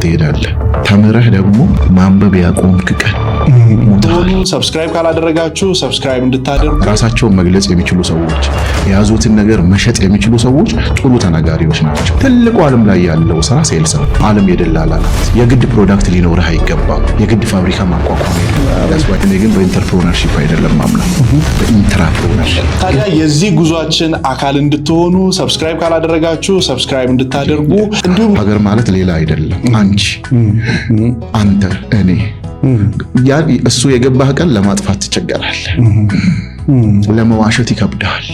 ትሄዳለህ። ተምረህ ደግሞ ማንበብ ያቆምክ ቀን ሰብስክራይብ ካላደረጋችሁ ሰብስክራይብ እንድታደርጉ። ራሳቸውን መግለጽ የሚችሉ ሰዎች፣ የያዙትን ነገር መሸጥ የሚችሉ ሰዎች ጥሩ ተናጋሪዎች ናቸው። ትልቁ ዓለም ላይ ያለው ስራ ሴልስ ነው። ዓለም የደላላ ናት። የግድ ፕሮዳክት ሊኖርህ አይገባም። የግድ ፋብሪካ ማቋቋም የለም። እኔ ግን በኢንተርፕረነርሺፕ አይደለም ማምነው፣ በኢንትራፕረነርሺፕ። ታዲያ የዚህ ጉዟችን አካል እንድትሆኑ ሰብስክራይብ ካላደረጋችሁ ሰብስክራይብ እንድታደርጉ። እንዲሁም ሀገር ማለት ሌላ አይደለም። አንቺ፣ አንተ፣ እኔ እሱ የገባህ ቀን ለማጥፋት ትቸገራለህ። ለመዋሸት ይከብድሃል።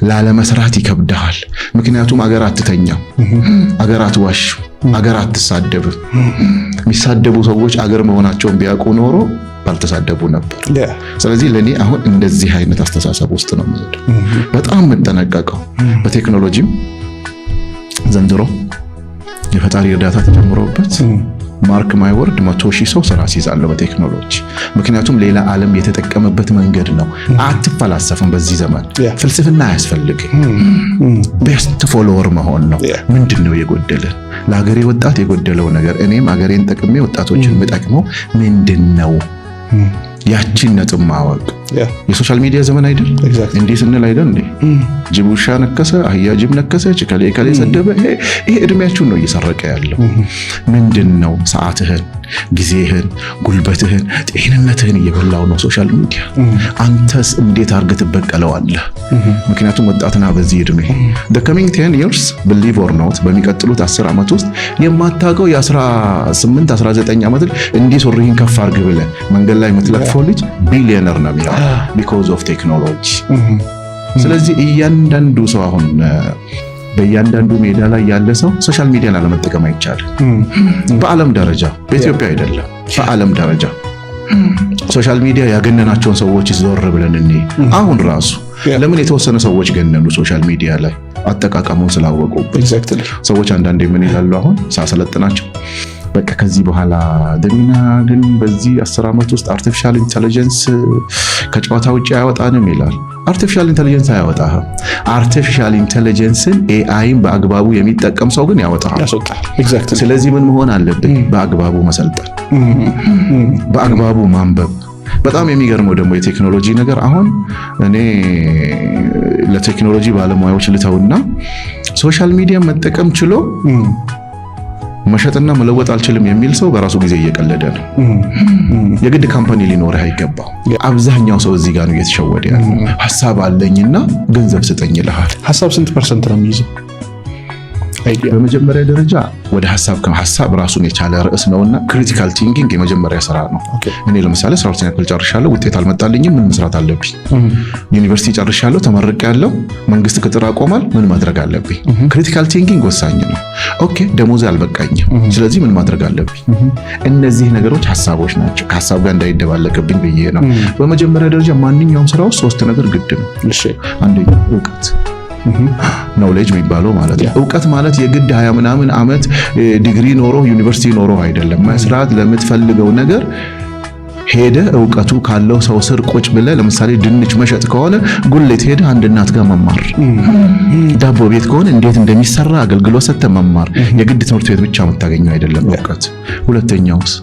ላለመስራት ይከብድሃል። ምክንያቱም አገር አትተኛም፣ አገር አትዋሽ፣ አገር አትሳደብም። የሚሳደቡ ሰዎች አገር መሆናቸውን ቢያውቁ ኖሮ ባልተሳደቡ ነበር። ስለዚህ ለኔ አሁን እንደዚህ አይነት አስተሳሰብ ውስጥ ነው የምሄደው። በጣም የምጠነቀቀው በቴክኖሎጂም ዘንድሮ የፈጣሪ እርዳታ ተጨምሮበት ማርክ ማይ ወርድ 100,000 ሰው ስራ ሲይዛለው በቴክኖሎጂ። ምክንያቱም ሌላ ዓለም የተጠቀመበት መንገድ ነው። አትፈላሰፍም። በዚህ ዘመን ፍልስፍና አያስፈልግም። ቤስት ፎሎወር መሆን ነው። ምንድነው የጎደለን? ለሀገሬ ወጣት የጎደለው ነገር፣ እኔም ሀገሬን ጠቅሜ ወጣቶችን የምጠቅመው ምንድነው? ያቺን ነጥብ ማወቅ። የሶሻል ሚዲያ ዘመን አይደል? እንዴ ስንል አይደል እንዴ ጅብ ውሻ ነከሰ፣ አህያ ጅብ ነከሰች፣ ከሌ ሰደበ። ይሄ እድሜያችሁን ነው እየሰረቀ ያለው። ምንድነው ሰዓትህን፣ ጊዜህን፣ ጉልበትህን፣ ጤንነትህን እየበላው ነው ሶሻል ሚዲያ። አንተስ እንዴት አድርገህ ትበቀለዋለህ? ምክንያቱም ወጣትና በዚህ እድሜ the coming 10 years believe or not በሚቀጥሉት 10 ዓመት ውስጥ የማታውቀው የ18 19 ዓመት እንዲህ ሱሪህን ከፍ አድርግ ብለህ መንገድ ላይ የምትለቅፈው ልጅ ቢሊየነር ነው የሚሆነው because of technology። ስለዚህ እያንዳንዱ ሰው አሁን በእያንዳንዱ ሜዳ ላይ ያለ ሰው ሶሻል ሚዲያን አለመጠቀም አይቻልም። በዓለም ደረጃ በኢትዮጵያ አይደለም፣ በዓለም ደረጃ ሶሻል ሚዲያ ያገነናቸውን ሰዎች ዞር ብለን እኔ አሁን ራሱ ለምን የተወሰነ ሰዎች ገነኑ ሶሻል ሚዲያ ላይ አጠቃቀሙን ስላወቁ። ሰዎች አንዳንዴ ምን ይላሉ አሁን ሳሰለጥናቸው በቃ ከዚህ በኋላ ደሚና ግን በዚህ 10 ዓመት ውስጥ አርቲፊሻል ኢንተለጀንስ ከጨዋታ ውጪ አያወጣንም ይላል። አርቲፊሻል ኢንተለጀንስ አያወጣህም። አርቲፊሻል ኢንተለጀንስን ኤአይን በአግባቡ የሚጠቀም ሰው ግን ያወጣል። ስለዚህ ምን መሆን አለብን? በአግባቡ መሰልጠን፣ በአግባቡ ማንበብ። በጣም የሚገርመው ደግሞ የቴክኖሎጂ ነገር አሁን እኔ ለቴክኖሎጂ ባለሙያዎች ልተውና ሶሻል ሚዲያ መጠቀም ችሎ መሸጥና መለወጥ አልችልም የሚል ሰው በራሱ ጊዜ እየቀለደ ነው። የግድ ካምፓኒ ሊኖርህ አይገባም። አብዛኛው ሰው እዚህ ጋር ነው እየተሸወደ ያለው። ሐሳብ አለኝና ገንዘብ ስጠኝ ይልሃል። ሐሳብ ስንት ፐርሰንት ነው የሚይዘው? በመጀመሪያ ደረጃ ወደ ሐሳብ ራሱን የቻለ ርዕስ ነውና ክሪቲካል ቲንኪንግ የመጀመሪያ ስራ ነው። እኔ ለምሳሌ 12ኛ ክፍል ጨርሻለሁ፣ ውጤት አልመጣልኝም፣ ምን መስራት አለብኝ? ዩኒቨርሲቲ ጨርሻለሁ፣ ተመርቄያለሁ፣ መንግስት ቅጥር አቆማል፣ ምን ማድረግ አለብኝ? ክሪቲካል ቲንኪንግ ወሳኝ ነው። ኦኬ ደሞዝ አልበቃኝም፣ ስለዚህ ምን ማድረግ አለብኝ? እነዚህ ነገሮች ሐሳቦች ናቸው። ከሐሳብ ጋር እንዳይደባለቅብኝ ብዬ ነው። በመጀመሪያ ደረጃ ማንኛውም ስራ ውስጥ 3 ነገር ግድ ነው። አንደኛ እውቀት ኖሌጅ የሚባለው ማለት ነው። እውቀት ማለት የግድ 20 ምናምን ዓመት ዲግሪ ኖሮ ዩኒቨርሲቲ ኖሮ አይደለም። መስራት ለምትፈልገው ነገር ሄደ እውቀቱ ካለው ሰው ስር ቁጭ ብለ፣ ለምሳሌ ድንች መሸጥ ከሆነ ጉልት ሄደ አንድ እናት ጋር መማር፣ ዳቦ ቤት ከሆነ እንዴት እንደሚሰራ አገልግሎት ሰጥተህ መማር። የግድ ትምህርት ቤት ብቻ የምታገኘው አይደለም እውቀት። ሁለተኛውስ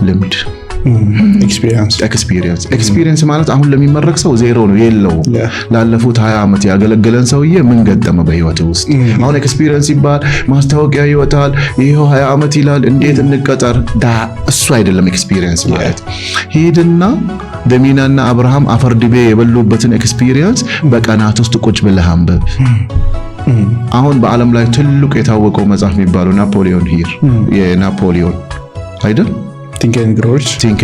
ልምድ፣ ኤክስፒሪየንስ ማለት አሁን ለሚመረቅ ሰው ዜሮ ነው የለውም። ላለፉት 20 ዓመት ያገለገለን ሰውዬ ምን ገጠመ በህይወት ውስጥ? አሁን ኤክስፒሪየንስ ይባል ማስታወቂያ ይወጣል፣ ይሄው 20 ዓመት ይላል፣ እንዴት እንቀጠር? እሱ አይደለም ኤክስፒሪየንስ ማለት። ሄድና ደሚናና አብርሃም አፈር ድቤ የበሉበትን ኤክስፒሪየንስ በቀናት ውስጥ ቁጭ ብለህ አንብብ። አሁን በዓለም ላይ ትልቁ የታወቀው መጽሐፍ የሚባለው ናፖሊዮን ሂል የናፖሊዮን አይደል? ቲንክ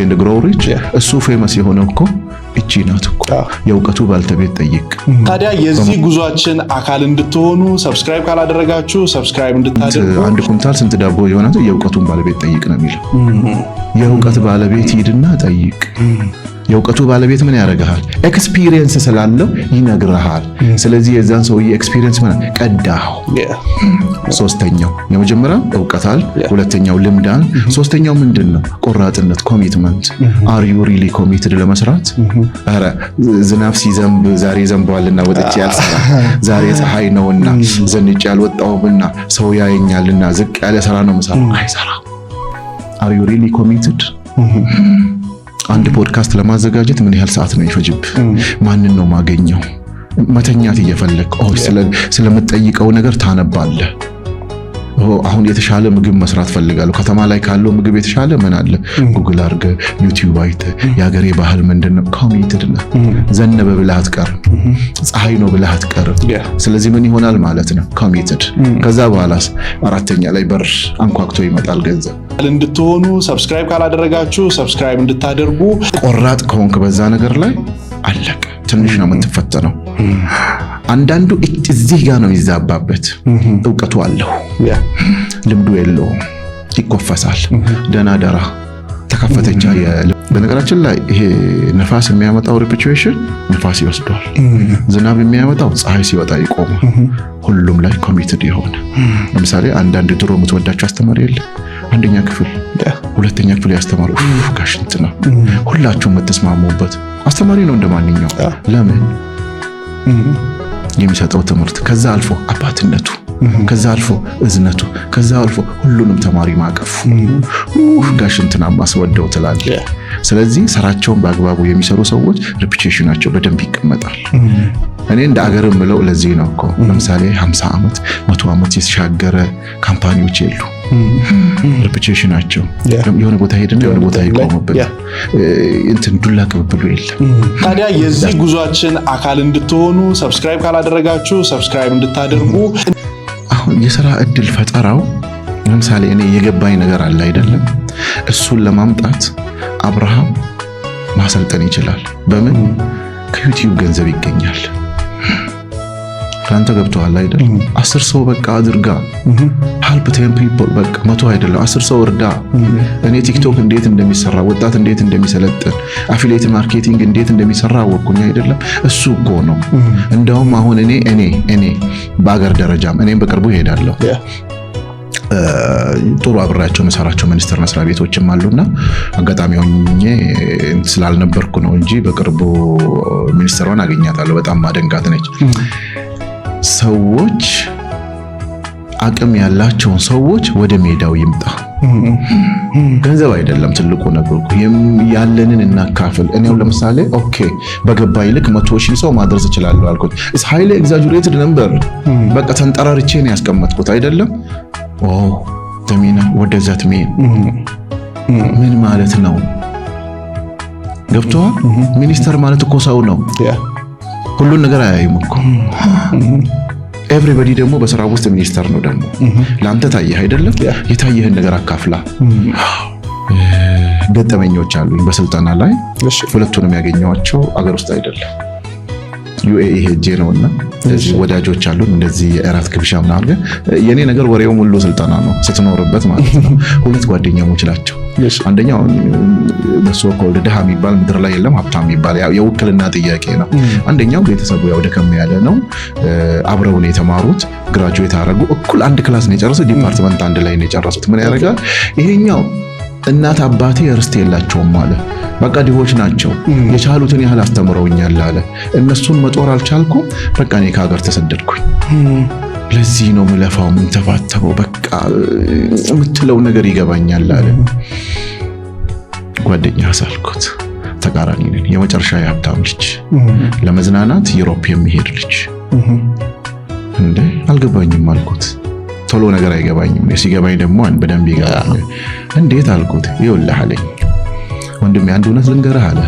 ኤንድ ግሮው ሪች። እሱ ፌመስ የሆነው እኮ እቺ ናት እኮ የእውቀቱ ባልተቤት ጠይቅ። ታዲያ የዚህ ጉዟችን አካል እንድትሆኑ ሰብስክራይብ ካላደረጋችሁ ሰብስክራይብ እንድታደርጉ። አንድ ኩንታል ስንት ዳቦ ይሆናል? የእውቀቱን ባለቤት ጠይቅ ነው የሚለው። የእውቀት ባለቤት ሂድና ጠይቅ። የእውቀቱ ባለቤት ምን ያደርግሃል? ኤክስፒሪየንስ ስላለው ይነግርሃል። ስለዚህ የዛን ሰውዬ ኤክስፒሪየንስ ማለት ቀዳው። ሶስተኛው የመጀመሪያው እውቀታል፣ ሁለተኛው ልምዳል፣ ሶስተኛው ምንድነው? ቆራጥነት፣ ኮሚትመንት። አር ዩ ሪሊ ኮሚትድ ለመስራት? ኧረ ዝናብ ሲዘንብ ዛሬ ዘንቧልና ወጥቼ ያልሰራ ዛሬ ፀሐይ ነውና ዘንጬ ያልወጣውና ሰው ያየኛልና ዝቅ ያለ ስራ ነው የምሰራው። አይሰራ። Are you really committed? አንድ ፖድካስት ለማዘጋጀት ምን ያህል ሰዓት ነው ይፈጅብ? ማንን ነው ማገኘው? መተኛት እየፈለክ ስለምትጠይቀው ነገር ታነባለህ። አሁን የተሻለ ምግብ መስራት ፈልጋለሁ። ከተማ ላይ ካለው ምግብ የተሻለ ምን አለ? ጉግል አድርገ ዩቲዩብ አይተ የሀገሬ ባህል ምንድነው? ኮሚትድ ነህ። ዘነበ ብለህ አትቀርም። ፀሐይ ነው ብለህ አትቀርም። ስለዚህ ምን ይሆናል ማለት ነው? ኮሚትድ። ከዛ በኋላስ አራተኛ ላይ በር አንኳክቶ ይመጣል ገንዘብ። እንድትሆኑ ሰብስክራይብ ካላደረጋችሁ ሰብስክራይብ እንድታደርጉ። ቆራጥ ከሆንክ በዛ ነገር ላይ አለቀ። ትንሽ ነው የምትፈተነው። አንዳንዱ እዚህ ጋር ነው ይዛባበት። እውቀቱ አለው ልምዱ የለውም፣ ይኮፈሳል። ደና ደራ ተከፈተቻ። በነገራችን ላይ ይሄ ነፋስ የሚያመጣው ሪፒቹዌሽን ነፋስ ይወስደዋል። ዝናብ የሚያመጣው ፀሐይ ሲወጣ ይቆማል። ሁሉም ላይ ኮሚትድ የሆነ ለምሳሌ አንዳንድ ድሮ የምትወዳቸው አስተማሪ የለ አንደኛ ክፍል ሁለተኛ ክፍል ያስተማሩ ጋሽ እንትና ሁላችሁም የምትስማሙበት አስተማሪ ነው እንደማንኛው። ለምን የሚሰጠው ትምህርት ከዛ አልፎ አባትነቱ ከዛ አልፎ እዝነቱ ከዛ አልፎ ሁሉንም ተማሪ ማቀፉ ጋሽ እንትና ማስወደው ትላለህ። ስለዚህ ስራቸውን በአግባቡ የሚሰሩ ሰዎች ሪፒቴሽናቸው በደንብ ይቀመጣል። እኔ እንደ አገርም ብለው ለዚህ ነው እኮ ለምሳሌ 50 ዓመት 100 ዓመት የተሻገረ ካምፓኒዎች የሉ። ሪፒቴሽናቸው የሆነ ቦታ ሄድና የሆነ ቦታ ይቆምብን እንትን ዱላ ቅብብሉ የለም። ታዲያ የዚህ ጉዟችን አካል እንድትሆኑ ሰብስክራይብ ካላደረጋችሁ ሰብስክራይብ እንድታደርጉ። አሁን የሥራ እድል ፈጠራው ለምሳሌ እኔ የገባኝ ነገር አለ አይደለም? እሱን ለማምጣት አብርሃም ማሰልጠን ይችላል። በምን? ከዩቲዩብ ገንዘብ ይገኛል። ካንተ ገብቷል አይደል? 10 ሰው በቃ አድርጋ help 10 people በቃ 100 አይደለም 10 ሰው እርዳ። እኔ ቲክቶክ እንዴት እንደሚሰራ ወጣት እንዴት እንደሚሰለጥን አፊሊየት ማርኬቲንግ እንዴት እንደሚሰራ አወቅኩኝ አይደለም? እሱ እኮ ነው። እንደውም አሁን እኔ በአገር ደረጃም እኔም በቅርቡ እሄዳለሁ። ጥሩ አብራቸው መሰራቸው ሚኒስቴር መስሪያ ቤቶችም አሉና አጋጣሚ ሆኜ ስላልነበርኩ ነው እንጂ በቅርቡ ሚኒስትሯን አገኛታለሁ። በጣም ማደንቃት ነች። ሰዎች አቅም ያላቸውን ሰዎች ወደ ሜዳው ይምጣ። ገንዘብ አይደለም ትልቁ ነገር፣ ያለንን እናካፍል። እኔው ለምሳሌ ኦኬ በገባይ ልክ 100,000 ሰው ማድረስ እችላለሁ አልኩት። ኢትስ ሃይሊ ኤግዛጀሬትድ ነምበር። በቃ ተንጠራርቼ ነው ያስቀመጥኩት አይደለም? ኦ ተሚና ወደዛት ምን ማለት ነው? ገብቷል? ሚኒስተር ማለት እኮ ሰው ነው። ሁሉን ነገር አያይም እኮ ኤቭሪባዲ ደግሞ በስራ ውስጥ ሚኒስተር ነው። ደግሞ ለአንተ ታየህ አይደለም? የታየህን ነገር አካፍላ። ገጠመኞች አሉኝ በስልጠና ላይ ሁለቱንም ያገኘዋቸው አገር ውስጥ አይደለም ዩኤኢ ሄጄ ነውና እዚህ ወዳጆች አሉን እንደዚህ የእራት ግብዣ ምናምን አድርገን የኔ ነገር ወሬው ሙሉ ስልጠና ነው ስትኖርበት ማለት ነው። ሁለት ጓደኛሞች ናቸው። አንደኛው በሶ ኮልድ ድሃ የሚባል ምድር ላይ የለም ሀብታም የሚባል ያው የውክልና ጥያቄ ነው። አንደኛው ቤተሰቡ ያው ደከም ያለ ነው። አብረው ነው የተማሩት፣ ግራጁዌት አደረጉ። እኩል አንድ ክላስ ነው የጨረሱት፣ ዲፓርትመንት አንድ ላይ ነው የጨረሱት። ምን ያደርጋል ይሄኛው እናት አባቴ ርስት የላቸውም ማለት በቃ ድሆች ናቸው፣ የቻሉትን ያህል አስተምረውኛል አለ። እነሱን መጦር አልቻልኩም፣ በቃ እኔ ከሀገር ተሰደድኩኝ። ለዚህ ነው ምለፋው ምን ተፋተበው በቃ የምትለው ነገር ይገባኛል አለ። ጓደኛ ሳልኩት ተቃራኒ ነን። የመጨረሻ የሀብታም ልጅ ለመዝናናት ዩሮፕ የሚሄድ ልጅ እንዴ አልገባኝም አልኩት። ቶሎ ነገር አይገባኝም፣ ሲገባኝ ደግሞ በደንብ ይገባኛል። እንዴት አልኩት። ይኸውልህ አለኝ ወንድሜ አንድ እውነት ልንገርህ አለ።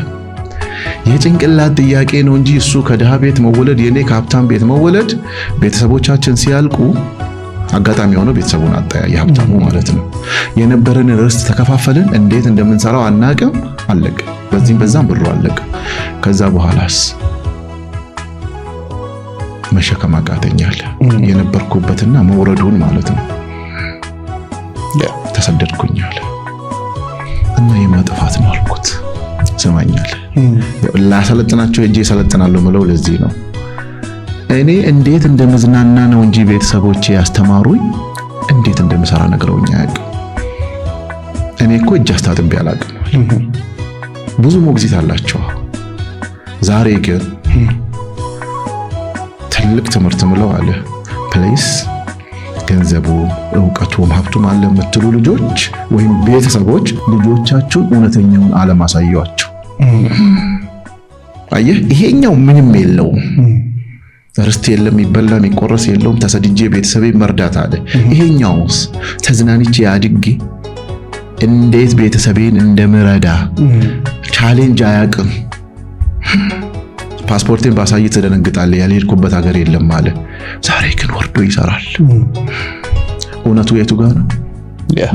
የጭንቅላት ጥያቄ ነው እንጂ እሱ ከድሃ ቤት መወለድ የኔ ከሀብታም ቤት መወለድ ቤተሰቦቻችን ሲያልቁ አጋጣሚ ሆኖ ቤተሰቡን አጣ፣ የሀብታሙ ማለት ነው። የነበረን ርስት ተከፋፈልን፣ እንዴት እንደምንሰራው አናቅም፣ አለቀ። በዚህም በዛም ብሩ አለቀ። ከዛ በኋላስ መሸከም አቃተኛል። የነበርኩበትና መውረዱን ማለት ነው። ተሰደድኩኛል እና የማጥፋት ነው አልኩት። ስማኛል ላሰለጥናቸው እጄ ሰለጥናለሁ ምለው ለዚህ ነው። እኔ እንዴት እንደመዝናና ነው እንጂ ቤተሰቦቼ ያስተማሩኝ እንዴት እንደምሰራ ነግረውኝ አያውቅም። እኔ እኮ እጅ አስታጥቤ አላውቅም። ብዙ ሞግዚት አላቸው ዛሬ ግን ትልቅ ትምህርት ምለው አለ ፕሌስ ገንዘቡ ዕውቀቱም ሀብቱም አለ የምትሉ ልጆች ወይም ቤተሰቦች ልጆቻችሁን እውነተኛውን ዓለም አሳዩአቸው። አየህ ይሄኛው ምንም የለውም፣ ርስት የለም፣ ይበላ የሚቆረስ የለውም፣ ተሰድጄ ቤተሰቤ መርዳት አለ። ይሄኛውስ ተዝናንቼ አድጌ እንዴት ቤተሰቤን እንደምረዳ ቻሌንጅ አያውቅም። ፓስፖርቴን ባሳይ ትደነግጣለህ፣ ያልሄድኩበት ሀገር የለም አለ። ዛሬ ግን ወርዶ ይሰራል። እውነቱ የቱ ጋር ነው?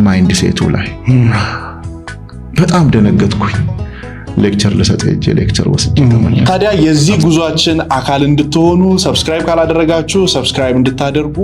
ማይንድ ሴቱ ላይ። በጣም ደነገጥኩኝ። ሌክቸር ልሰጥ ሄጄ ሌክቸር ወስጄ ተመለስኩ። ታዲያ የዚህ ጉዟችን አካል እንድትሆኑ ሰብስክራይብ ካላደረጋችሁ ሰብስክራይብ እንድታደርጉ